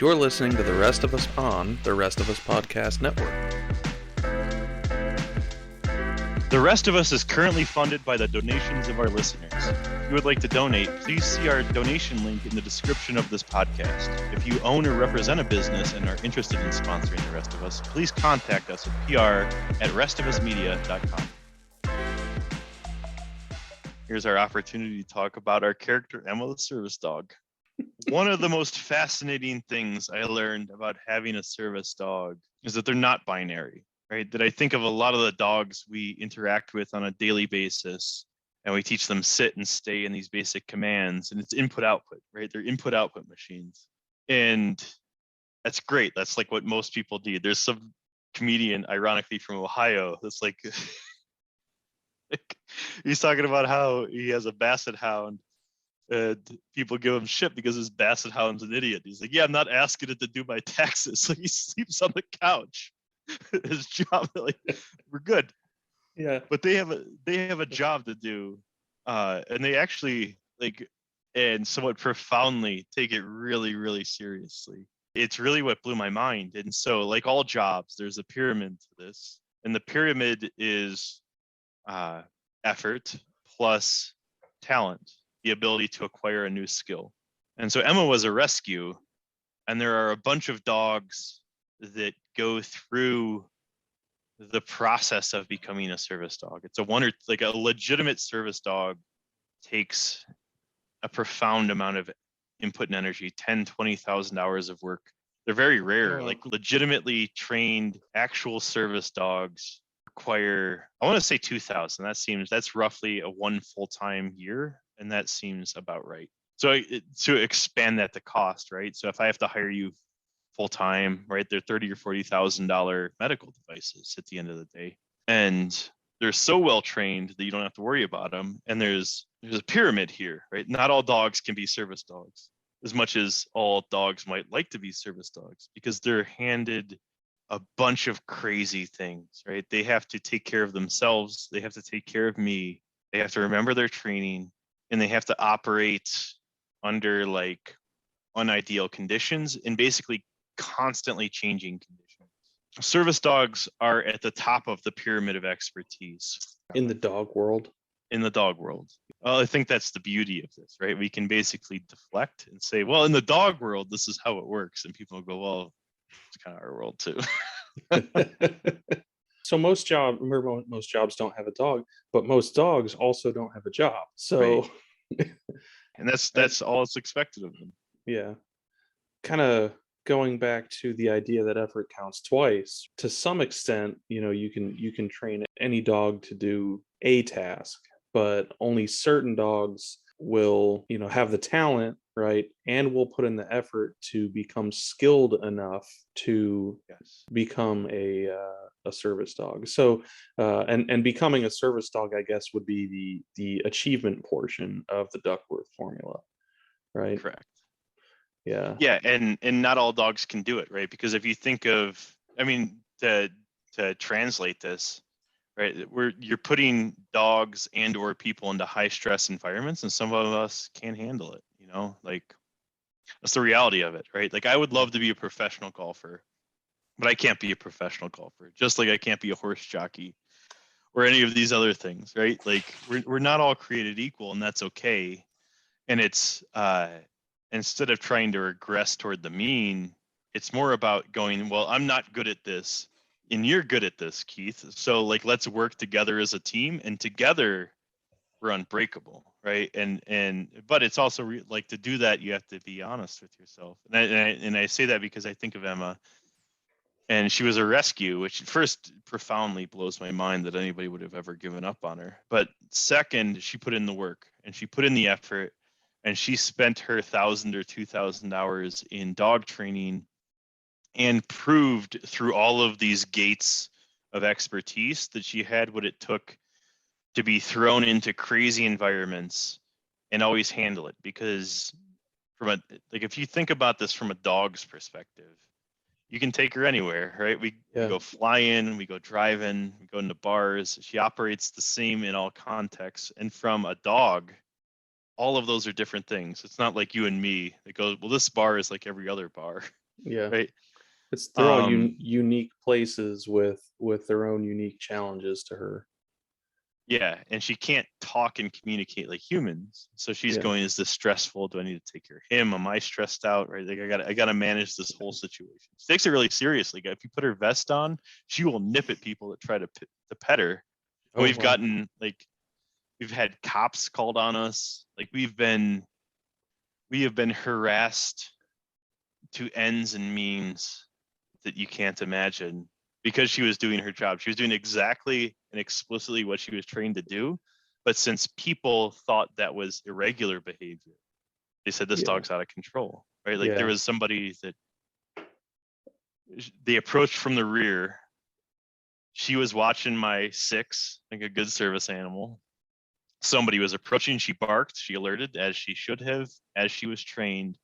You're listening to The Rest of Us on the Rest of Us Podcast Network. The Rest of Us is currently funded by the donations of our listeners. If you would like to donate, please see our donation link in the description of this podcast. If you own or represent a business and are interested in sponsoring The Rest of Us, please contact us at pr@restivusmedia.com. Here's our opportunity to talk about our character, Emma the service dog. One of the most fascinating things I learned about having a service dog is that they're not binary, right? That I think of a lot of the dogs we interact with on a daily basis, and we teach them sit and stay in these basic commands, and it's input output, right? They're input output machines. And that's great. That's like what most people do. There's some comedian, ironically from Ohio, that's like, he's talking about how he has a basset hound. And people give him shit because his basset hound's an idiot. He's like, yeah, I'm not asking it to do my taxes. So he sleeps on the couch. His job, like, we're good. Yeah. But they have a job to do. And they actually and somewhat profoundly take it really, really seriously. It's really what blew my mind. And so, like all jobs, there's a pyramid to this. And the pyramid is effort plus talent, the ability to acquire a new skill. And so Emma was a rescue, and there are a bunch of dogs that go through the process of becoming a service dog. It's a legitimate service dog takes a profound amount of input and energy, 10, 20,000 hours of work. They're very rare. Wow. Like legitimately trained actual service dogs require, I want to say 2,000. That's roughly a one full-time year. And that seems about right. So to expand that to cost, right? So if I have to hire you full time, right, they're $30,000 or $40,000 medical devices at the end of the day, and they're so well trained that you don't have to worry about them. And there's a pyramid here, right? Not all dogs can be service dogs, as much as all dogs might like to be service dogs, because they're handed a bunch of crazy things, right? They have to take care of themselves. They have to take care of me. They have to remember their training. And they have to operate under like unideal conditions and basically constantly changing conditions. Service dogs are at the top of the pyramid of expertise. In the dog world. In the dog world. Well, I think that's the beauty of this, right? We can basically deflect and say, well, in the dog world, this is how it works. And people go, well, it's kind of our world too. So most jobs don't have a dog, but most dogs also don't have a job. So, right. And that's all it's expected of them. Yeah. Kind of going back to the idea that effort counts twice. To some extent, you can train any dog to do a task, but only certain dogs will, have the talent, right, and will put in the effort to become skilled enough to become a service dog. So and becoming a service dog, I guess, would be the achievement portion of the Duckworth formula, right? Correct. Yeah and not all dogs can do it, right? Because if you think of, to translate this, right, you're putting dogs and or people into high stress environments, and some of us can't handle it. Like, that's the reality of it, right? Like, I would love to be a professional golfer, but I can't be a professional golfer, just like I can't be a horse jockey or any of these other things, right? Like, we're not all created equal, and that's okay. And it's instead of trying to regress toward the mean, it's more about going, well, I'm not good at this, and you're good at this, Keith. So like, let's work together as a team, and together we're unbreakable, right? But it's also like, to do that, you have to be honest with yourself. And I say that because I think of Emma, and she was a rescue, which first profoundly blows my mind that anybody would have ever given up on her. But second, she put in the work and she put in the effort, and she spent her 1,000 or 2,000 hours in dog training and proved through all of these gates of expertise that she had what it took to be thrown into crazy environments and always handle it. Because if you think about this from a dog's perspective, you can take her anywhere, right? We go fly in, we go drive in, we go into bars. She operates the same in all contexts. And from a dog, all of those are different things. It's not like you and me that goes, well, this bar is like every other bar. Yeah. right? They're all Um, unique places with their own unique challenges to her. yeah, and she can't talk and communicate like humans. So she's Yeah. going, is this stressful? Do I need to take care of him? Am I stressed out? Right? Like I gotta manage this whole situation. She takes it really seriously. If you put her vest on, she will nip at people that try to pet her. And Oh we've wow. gotten like we've had cops called on us. Like we have been harassed to ends and means that you can't imagine because she was doing her job. She was doing exactly and explicitly what she was trained to do. But since people thought that was irregular behavior, they said this Yeah. dog's out of control, right? Like there Yeah. was somebody that they approached from the rear. She was watching my six, like a good service animal. Somebody was approaching. She barked. She alerted as she should have, as she was trained.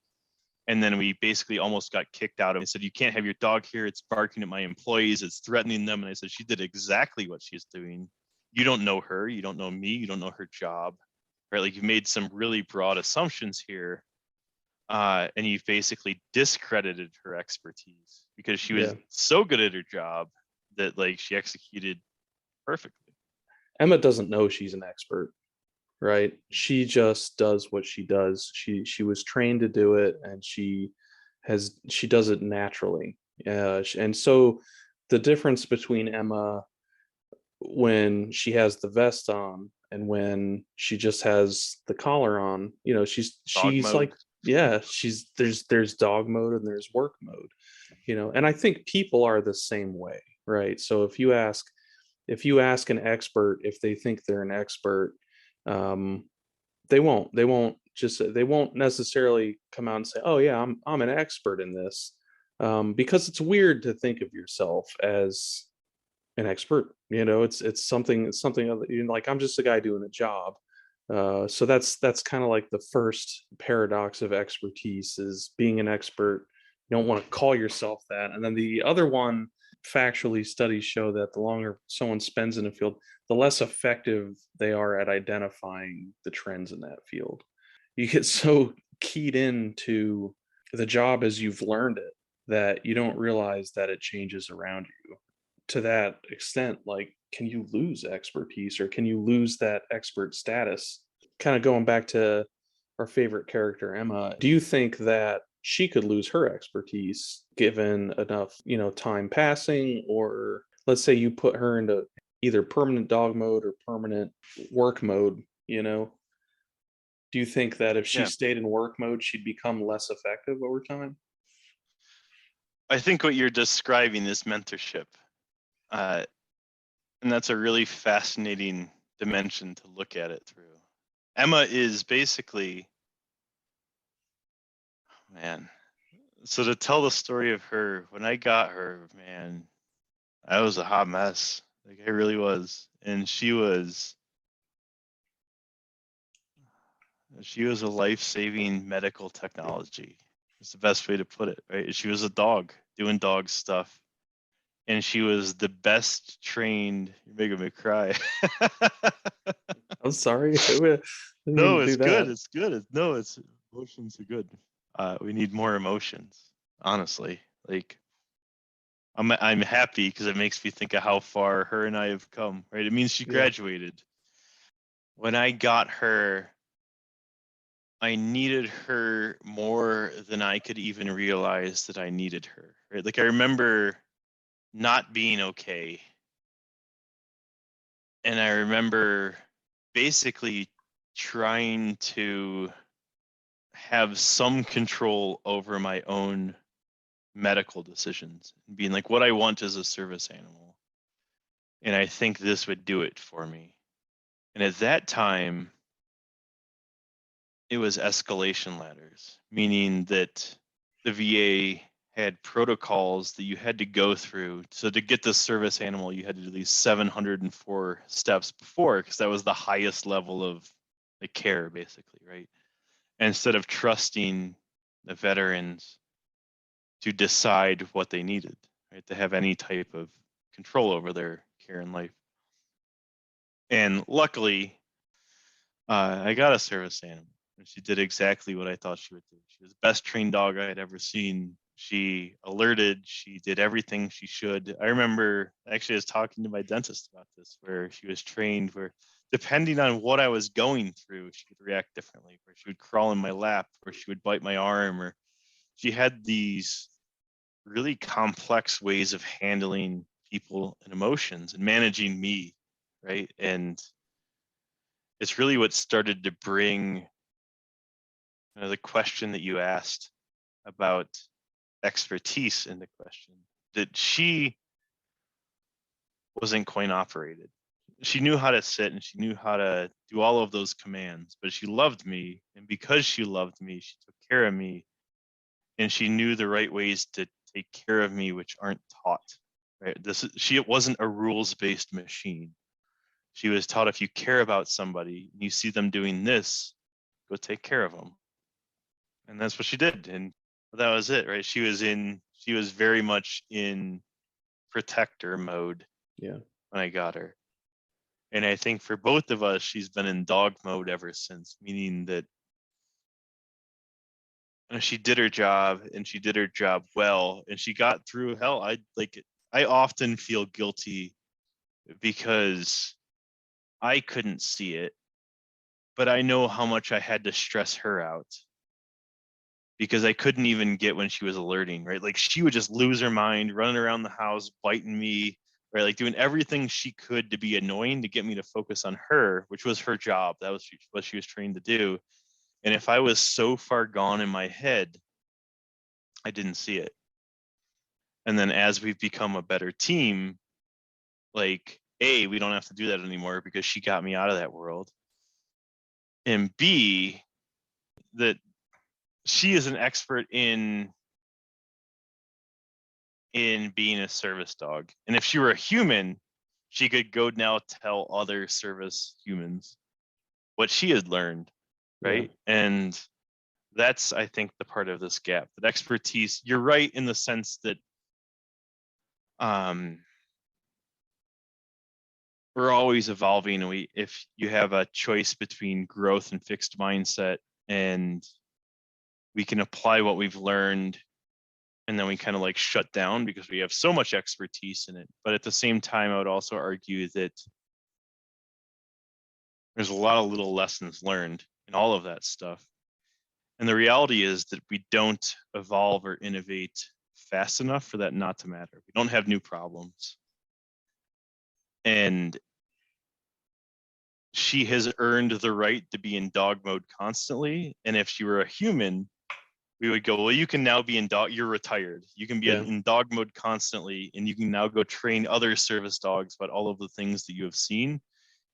And then we basically almost got kicked out of it. I said, you can't have your dog here. It's barking at my employees. It's threatening them. And I said, she did exactly what she's doing. You don't know her. You don't know me. You don't know her job, right? Like you've made some really broad assumptions here. And you've basically discredited her expertise because she Yeah. was so good at her job that like she executed perfectly. Emma doesn't know she's an expert, right? She just does what she does. She was trained to do it, and she does it naturally. And so the difference between Emma when she has the vest on and when she just has the collar on, Dog she's mode. like, yeah, she's there's dog mode and there's work mode, and I think people are the same way, right? So if you ask an expert if they think they're an expert, um, they won't necessarily come out and say, oh yeah, I'm an expert in this, because it's weird to think of yourself as an expert. It's something like, I'm just a guy doing a job. So that's kind of like the first paradox of expertise, is being an expert. You don't want to call yourself that. And then the other one, factually, studies show that the longer someone spends in a field, the less effective they are at identifying the trends in that field. You get so keyed into the job as you've learned it that you don't realize that it changes around you to that extent. Like, can you lose expertise, or can you lose that expert status? Kind of going back to our favorite character, Emma, do you think that she could lose her expertise given enough, time passing? Or let's say you put her into either permanent dog mode or permanent work mode, do you think that if she Yeah. stayed in work mode, she'd become less effective over time? I think what you're describing is mentorship. Uh, and that's a really fascinating dimension to look at it through. Emma is basically, man. So to tell the story of her, when I got her, man, I was a hot mess. Like I really was. And she was a life-saving medical technology. It's the best way to put it, right? She was a dog doing dog stuff. And she was the best trained. You're making me cry. I'm sorry. I didn't mean No, to do it's good. that. It's good. It's emotions are good. We need more emotions, honestly. Like I'm happy because it makes me think of how far her and I have come. Right? It means she Yeah. graduated. When I got her, I needed her more than I could even realize that I needed her. Right? Like I remember not being okay, and I remember basically trying to have some control over my own medical decisions and being like, what I want is a service animal. And I think this would do it for me. And at that time, it was escalation ladders, meaning that the VA had protocols that you had to go through. So to get this service animal, you had to do these 704 steps before, because that was the highest level of the care, basically, right? And instead of trusting the veterans to decide what they needed, right? To have any type of control over their care and life. And luckily, I got a service animal, and she did exactly what I thought she would do. She was the best trained dog I had ever seen. She alerted, she did everything she should. I remember actually I was talking to my dentist about this, where she was trained where depending on what I was going through, she would react differently, where she would crawl in my lap, or she would bite my arm, or she had these really complex ways of handling people and emotions and managing me, right? And it's really what started to bring the question that you asked about expertise into question. That she wasn't coin operated. She knew how to sit and she knew how to do all of those commands, but she loved me. And because she loved me, she took care of me, and she knew the right ways to take care of me, which aren't taught. Right. It wasn't a rules-based machine. She was taught, if you care about somebody and you see them doing this, go take care of them. And that's what she did. And that was it, right? She was very much in protector mode Yeah. when I got her. And I think for both of us, she's been in dog mode ever since, meaning that she did her job and she did her job well, and she got through hell. I often feel guilty because I couldn't see it, but I know how much I had to stress her out because I couldn't even get when she was alerting, right? Like she would just lose her mind, running around the house, biting me, right? Like doing everything she could to be annoying to get me to focus on her, which was her job. That was what she was trained to do. And if I was so far gone in my head, I didn't see it. And then as we've become a better team, like A, we don't have to do that anymore because she got me out of that world. And B, that she is an expert in being a service dog. And if she were a human, she could go now tell other service humans what she had learned, Yeah. right? And that's, I think, the part of this gap. That expertise, you're right in the sense that we're always evolving, and if you have a choice between growth and fixed mindset, and we can apply what we've learned, and then we kind of like shut down because we have so much expertise in it. But at the same time, I would also argue that there's a lot of little lessons learned in all of that stuff. And the reality is that we don't evolve or innovate fast enough for that not to matter. We don't have new problems. And she has earned the right to be in dog mode constantly. And if she were a human, we would go, well, you can now be in dog, you're retired. You can be Yeah. in dog mode constantly, and you can now go train other service dogs about all of the things that you have seen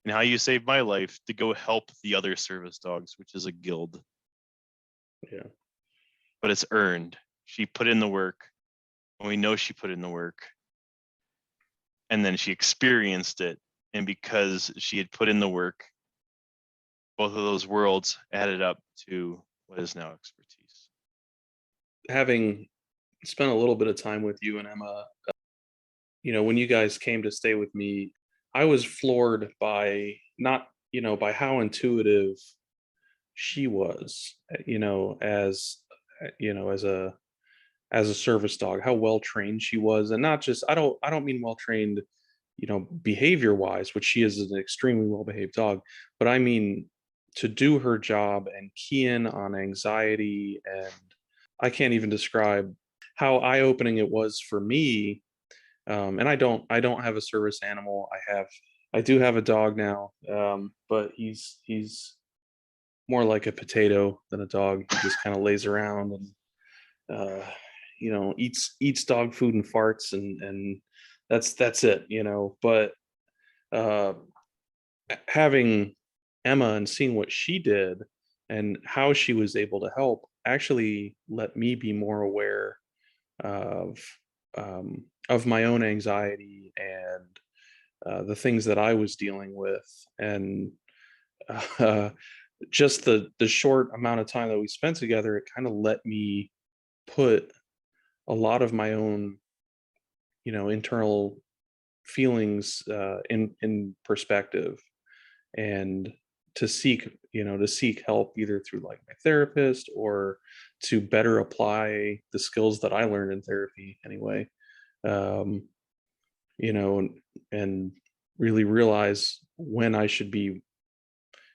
and how you saved my life to go help the other service dogs, which is a guild. Yeah. But it's earned. She put in the work, and we know she put in the work. And then she experienced it. And because she had put in the work, both of those worlds added up to what is now expertise. Having spent a little bit of time with you and Emma, when you guys came to stay with me, I was floored by not, by how intuitive she was, as a service dog, how well trained she was, and not just, I don't mean well trained, behavior wise, which she is an extremely well behaved dog, but I mean to do her job and key in on anxiety, and I can't even describe how eye opening it was for me. And I don't have a service animal. I do have a dog now, but he's more like a potato than a dog. He just kind of lays around and eats dog food and farts, and that's it. But uh, having Emma and seeing what she did and how she was able to help actually let me be more aware of of my own anxiety and the things that I was dealing with, and uh, just the short amount of time that we spent together, it kind of let me put a lot of my own, internal feelings in perspective, and to seek, to seek help either through like my therapist or to better apply the skills that I learned in therapy anyway. Um, and really realize when I should be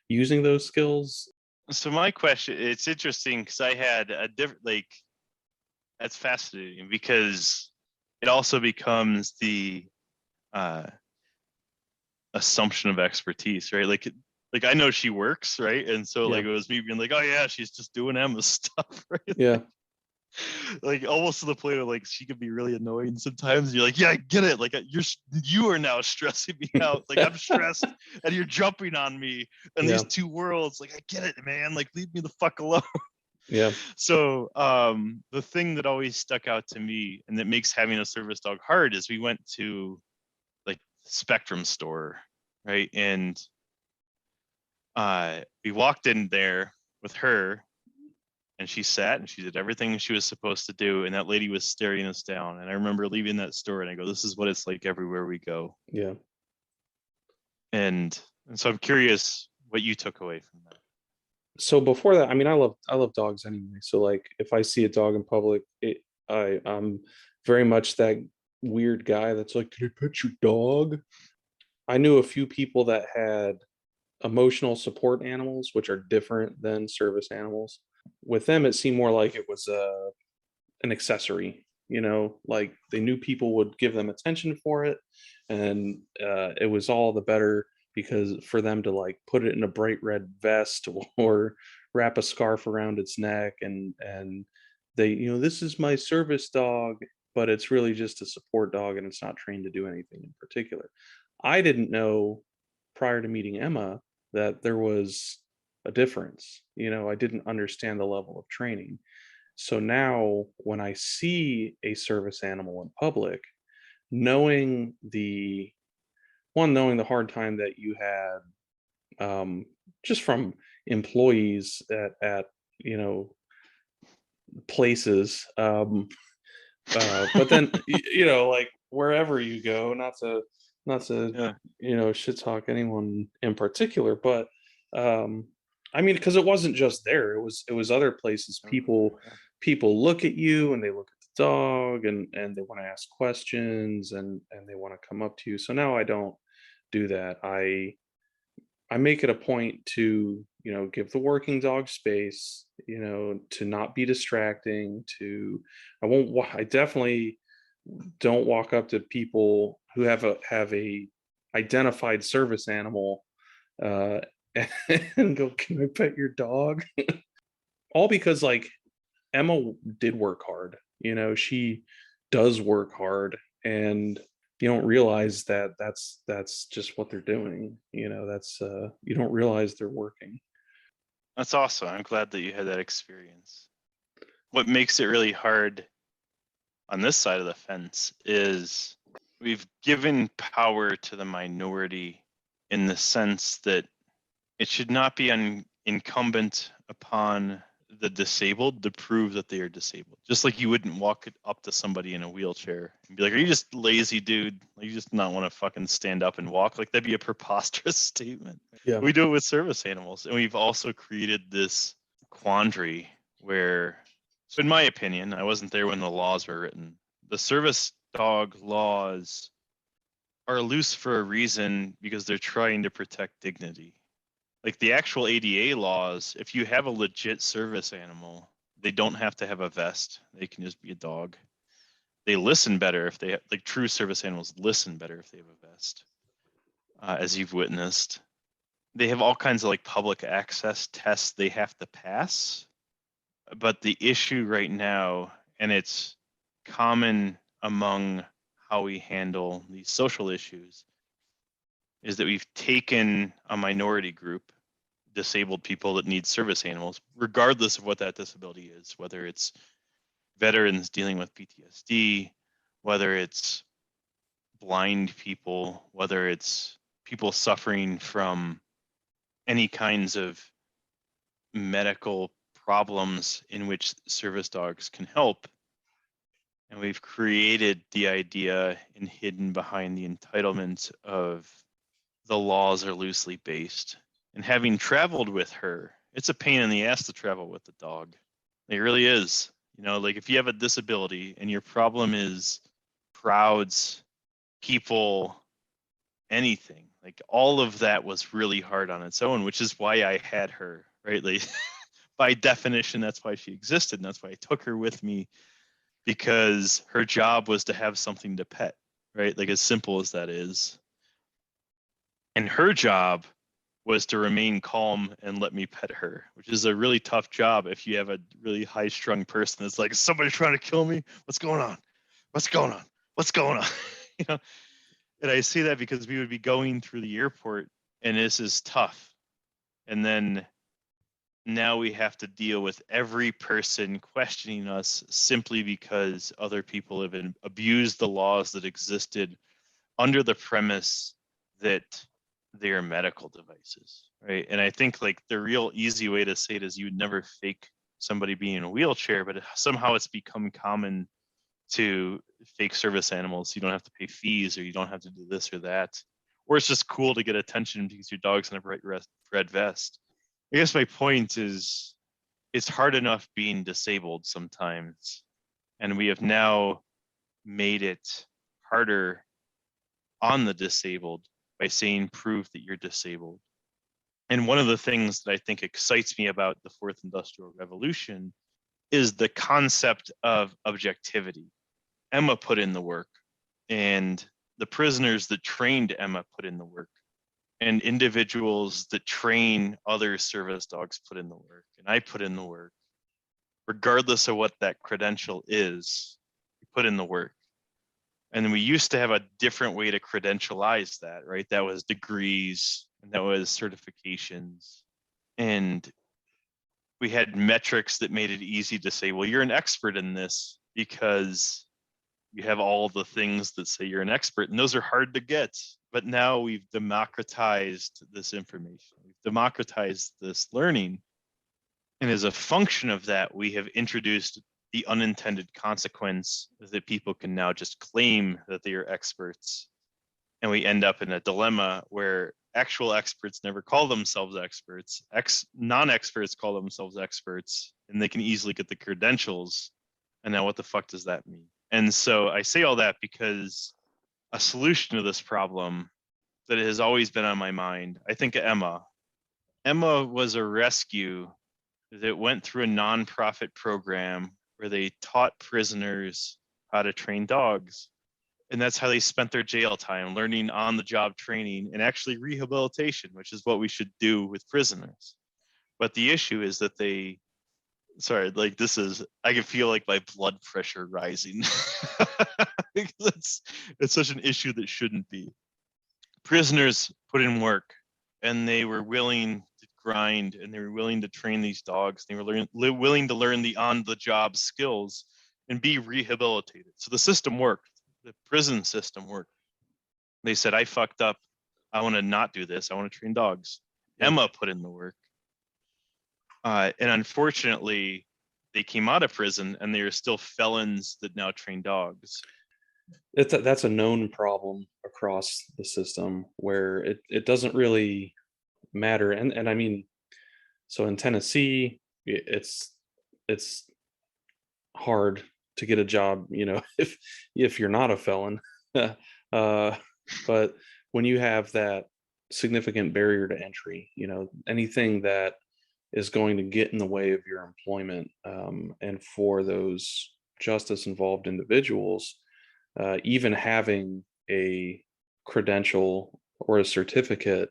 using those skills. So my question, it's interesting because I had a different, like, that's fascinating because it also becomes the uh, assumption of expertise, right? Like I know she works, right? And so Yeah. like it was me being like, oh yeah, she's just doing Emma's stuff, right? Yeah. Like almost to the point of like she could be really annoying sometimes. You're like, yeah, I get it. Like you are now stressing me out. Like I'm stressed and you're jumping on me in Yeah. these two worlds. Like I get it, man. Like leave me the fuck alone. Yeah. So the thing that always stuck out to me and that makes having a service dog hard is we went to like Spectrum store, right? And we walked in there with her and she sat and she did everything she was supposed to do. And that lady was staring us down. And I remember leaving that store and I go, this is what it's like everywhere we go. Yeah. And so I'm curious what you took away from that. So before that, I mean, I love dogs anyway. So like, if I see a dog in public, I'm very much that weird guy that's like, "Can I pet your dog?" I knew a few people that had emotional support animals, which are different than service animals. With them, it seemed more like it was an accessory. Like they knew people would give them attention for it, and it was all the better because for them to like put it in a bright red vest or wrap a scarf around its neck, and they, this is my service dog, but it's really just a support dog and it's not trained to do anything in particular. I didn't know prior to meeting Emma that there was a difference. I didn't understand the level of training. So now when I see a service animal in public, knowing knowing the hard time that you had, just from employees at you know places, but then like wherever you go, not to Yeah. shit talk anyone in particular, but um I mean, because it wasn't just there, it was other places. People look at you and they look at the dog, and they want to ask questions, and they want to come up to you. So now I don't do that. I make it a point to, give the working dog space, to not be distracting, I definitely don't walk up to people who have a identified service animal, uh, and go, "Can I pet your dog?" All because like Emma did work hard. She does work hard, and you don't realize that that's just what they're doing. That's you don't realize they're working. That's awesome. I'm glad that you had that experience. What makes it really hard on this side of the fence is we've given power to the minority in the sense that it should not be incumbent upon the disabled to prove that they are disabled. Just like you wouldn't walk up to somebody in a wheelchair and be like, "Are you just lazy, dude? Like, you just not want to fucking stand up and walk?" Like that'd be a preposterous statement. Yeah. We do it with service animals, and we've also created this quandary where, so in my opinion, I wasn't there when the laws were written. The service dog laws are loose for a reason because they're trying to protect dignity. Like the actual ADA laws, if you have a legit service animal, they don't have to have a vest. They can just be a dog. They listen better if they like true service animals listen better if they have a vest, as you've witnessed. They have all kinds of like public access tests they have to pass. But the issue right now, and it's common among how we handle these social issues, is that we've taken a minority group, disabled people that need service animals, regardless of what that disability is, whether it's veterans dealing with PTSD, whether it's blind people, whether it's people suffering from any kinds of medical problems in which service dogs can help. And we've created the idea and hidden behind the entitlement of the laws are loosely based And having traveled with her, it's a pain in the ass to travel with the dog. It really is. You know, like if you have a disability and your problem is crowds, people, anything, like all of that was really hard on its own, which is why I had her, right? Like by definition, that's why she existed. And that's why I took her with me, because her job was to have something to pet, right? Like as simple as that is. And her job was to remain calm and let me pet her, which is a really tough job if you have a really high strung person that's like, somebody trying to kill me. What's going on? What's going on? What's going on? you know, and I say that because we would be going through the airport and this is tough. And then now we have to deal with every person questioning us simply because other people have abused the laws that existed under the premise that they are medical devices, right? And I think like the real easy way to say it is you would never fake somebody being in a wheelchair, but somehow it's become common to fake service animals. You don't have to pay fees, or you don't have to do this or that, or it's just cool to get attention because your dog's in a bright red vest. I guess my point is it's hard enough being disabled sometimes, and we have now made it harder on the disabled by saying prove that you're disabled. And one of the things that I think excites me about the fourth industrial revolution is the concept of objectivity. Emma put in the work, and the prisoners that trained Emma put in the work, and individuals that train other service dogs put in the work, and I put in the work. Regardless of what that credential is, you put in the work. And we used to have a different way to credentialize that, right? That was degrees and that was certifications. And we had metrics that made it easy to say, well, you're an expert in this because you have all the things that say you're an expert. And those are hard to get. But now we've democratized this information, we've democratized this learning. And as a function of that, we have introduced the unintended consequence that people can now just claim that they are experts. And we end up in a dilemma where actual experts never call themselves experts. Non-experts call themselves experts, and they can easily get the credentials. And now what the fuck does that mean? And so I say all that because a solution to this problem that has always been on my mind, I think of Emma. Emma was a rescue that went through a nonprofit program where they taught prisoners how to train dogs. And that's how they spent their jail time, learning on the job training and actually rehabilitation, which is what we should do with prisoners. But the issue is that I can feel like my blood pressure rising. it's such an issue that shouldn't be. Prisoners put in work and they were willing to grind and they were willing to train these dogs. They were willing to learn the on-the-job skills and be rehabilitated. So the system worked. The prison system worked. They said, I fucked up. I want to not do this. I want to train dogs. Yeah. Emma put in the work. And unfortunately, they came out of prison and they are still felons that now train dogs. That's a known problem across the system where it doesn't really matter. And I mean, so in Tennessee, it's hard to get a job, if you're not a felon. But when you have that significant barrier to entry, anything that is going to get in the way of your employment, and for those justice involved individuals, even having a credential or a certificate,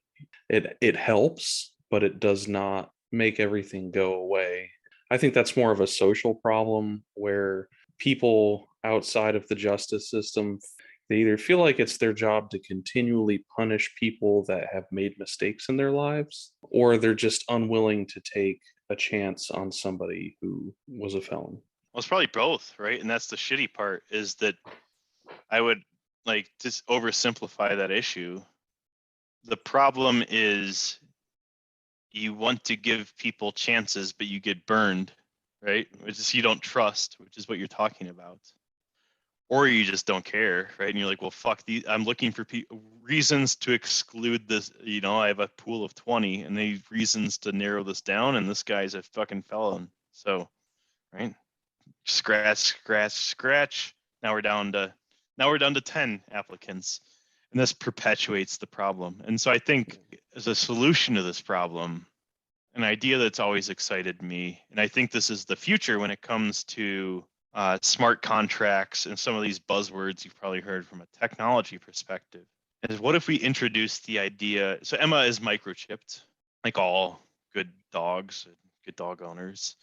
it helps, but it does not make everything go away. I think that's more of a social problem where people outside of the justice system, they either feel like it's their job to continually punish people that have made mistakes in their lives, or they're just unwilling to take a chance on somebody who was a felon. Well, it's probably both, right? And that's the shitty part, is that I would like just oversimplify that issue. The problem is you want to give people chances, but you get burned, right? Which is you don't trust, which is what you're talking about. or you just don't care, right? And you're like, well, fuck these. I'm looking for reasons to exclude this. I have a pool of 20, and they reasons to narrow this down. And this guy's a fucking felon. So, right? Scratch. Now we're down to 10 applicants, and this perpetuates the problem. And so I think as a solution to this problem, an idea that's always excited me, and I think this is the future when it comes to smart contracts and some of these buzzwords you've probably heard from a technology perspective, is what if we introduce the idea? So Emma is microchipped, like all good dogs and good dog owners.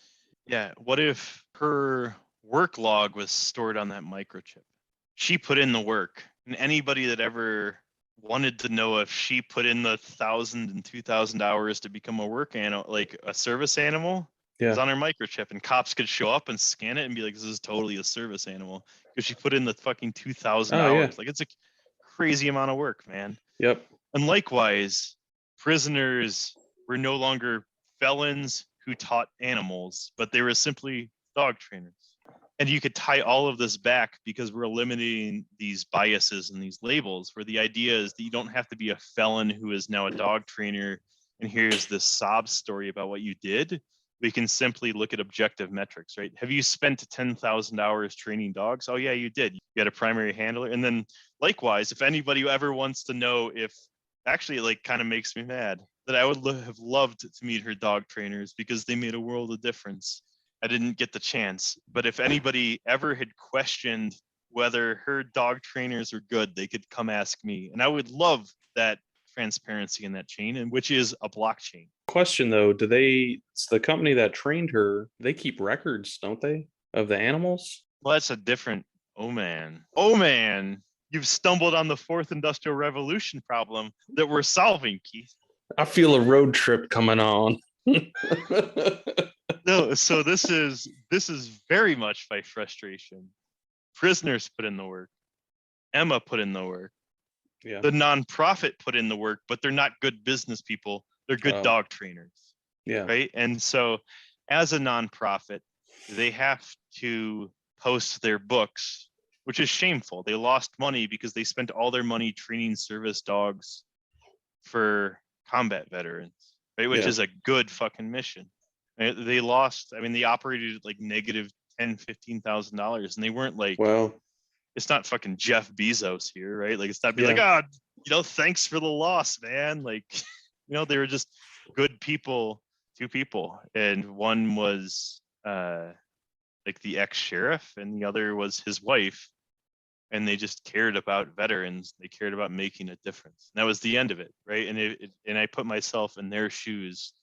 Yeah, what if her work log was stored on that microchip? She put in the work, and anybody that ever wanted to know if she put in the 1,000 and 2,000 hours to become a work animal, like a service animal, is on her microchip, and cops could show up and scan it and be like, this is totally a service animal because she put in the fucking 2,000 hours. Yeah. Like, it's a crazy amount of work, man. Yep. And likewise, prisoners were no longer felons who taught animals, but they were simply dog trainers. And you could tie all of this back because we're eliminating these biases and these labels, where the idea is that you don't have to be a felon who is now a dog trainer and here's this sob story about what you did. We can simply look at objective metrics, right? Have you spent 10,000 hours training dogs? Oh yeah, you did. You had a primary handler. And then likewise, if anybody ever wants to know if, actually it like kind of makes me mad that I would have loved to meet her dog trainers because they made a world of difference. I didn't get the chance, but if anybody ever had questioned whether her dog trainers are good, they could come ask me. And I would love that transparency in that chain, and which is a blockchain. Question though, it's the company that trained her, they keep records, don't they, of the animals? Well, that's a different, oh man, you've stumbled on the fourth industrial revolution problem that we're solving, Keith. I feel a road trip coming on. No, so this is very much my frustration. Prisoners put in the work. Emma put in the work. Yeah. The nonprofit put in the work, but they're not good business people. They're good dog trainers. Yeah. Right. And so as a nonprofit, they have to post their books, which is shameful. They lost money because they spent all their money training service dogs for combat veterans, right? Which is a good fucking mission. Right? They lost, they operated at like negative $10,000-$15,000, and they weren't like, well, it's not fucking Jeff Bezos here, right? Like, it's not be like, thanks for the loss, man. Like, they were just good people, two people, and one was like the ex-sheriff, and the other was his wife, and they just cared about veterans. They cared about making a difference. And that was the end of it, right? And I put myself in their shoes,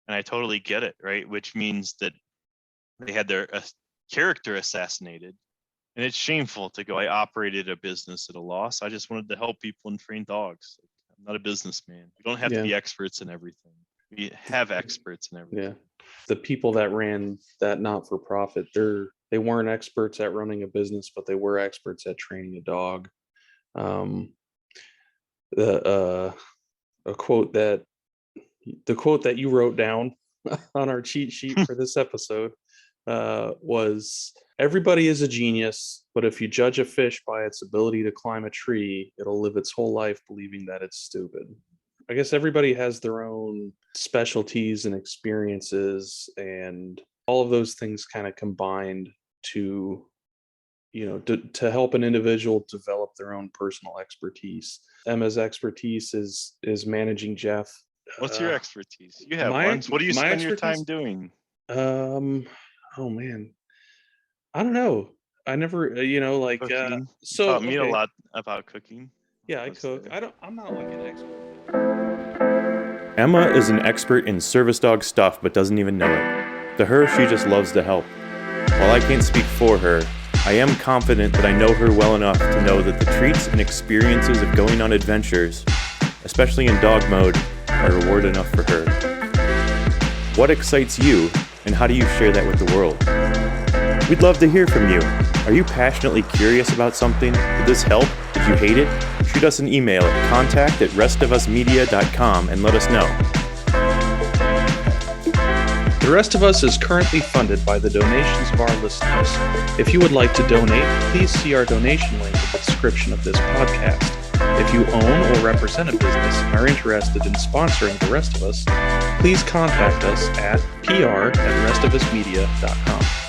and I totally get it, right? Which means that they had their character assassinated. And it's shameful to go, I operated a business at a loss. I just wanted to help people and train dogs. I'm not a businessman. We don't have to be experts in everything. We have experts in everything. Yeah. The people that ran that not-for-profit, they weren't experts at running a business, but they were experts at training a dog. The quote that you wrote down on our cheat sheet for this episode was, everybody is a genius, but if you judge a fish by its ability to climb a tree, it'll live its whole life believing that it's stupid. I guess everybody has their own specialties and experiences, and all of those things kind of combined to help an individual develop their own personal expertise. Emma's expertise is managing Jeff. What's your expertise? You have one. What do you spend your time doing? Oh man, I don't know. I never, Cooking. so taught me a lot about cooking. Yeah, I cook. I'm not like an expert. Emma is an expert in service dog stuff, but doesn't even know it. To her, she just loves to help. While I can't speak for her, I am confident that I know her well enough to know that the treats and experiences of going on adventures, especially in dog mode, are reward enough for her. What excites you, and how do you share that with the world? We'd love to hear from you. Are you passionately curious about something? Did this help? Did you hate it? Shoot us an email at contact@restivusmedia.com and let us know. The Rest of Us is currently funded by the donations of our listeners. If you would like to donate, please see our donation link in the description of this podcast. If you own or represent a business and are interested in sponsoring The Rest of Us, please contact us at pr@restivusmedia.com.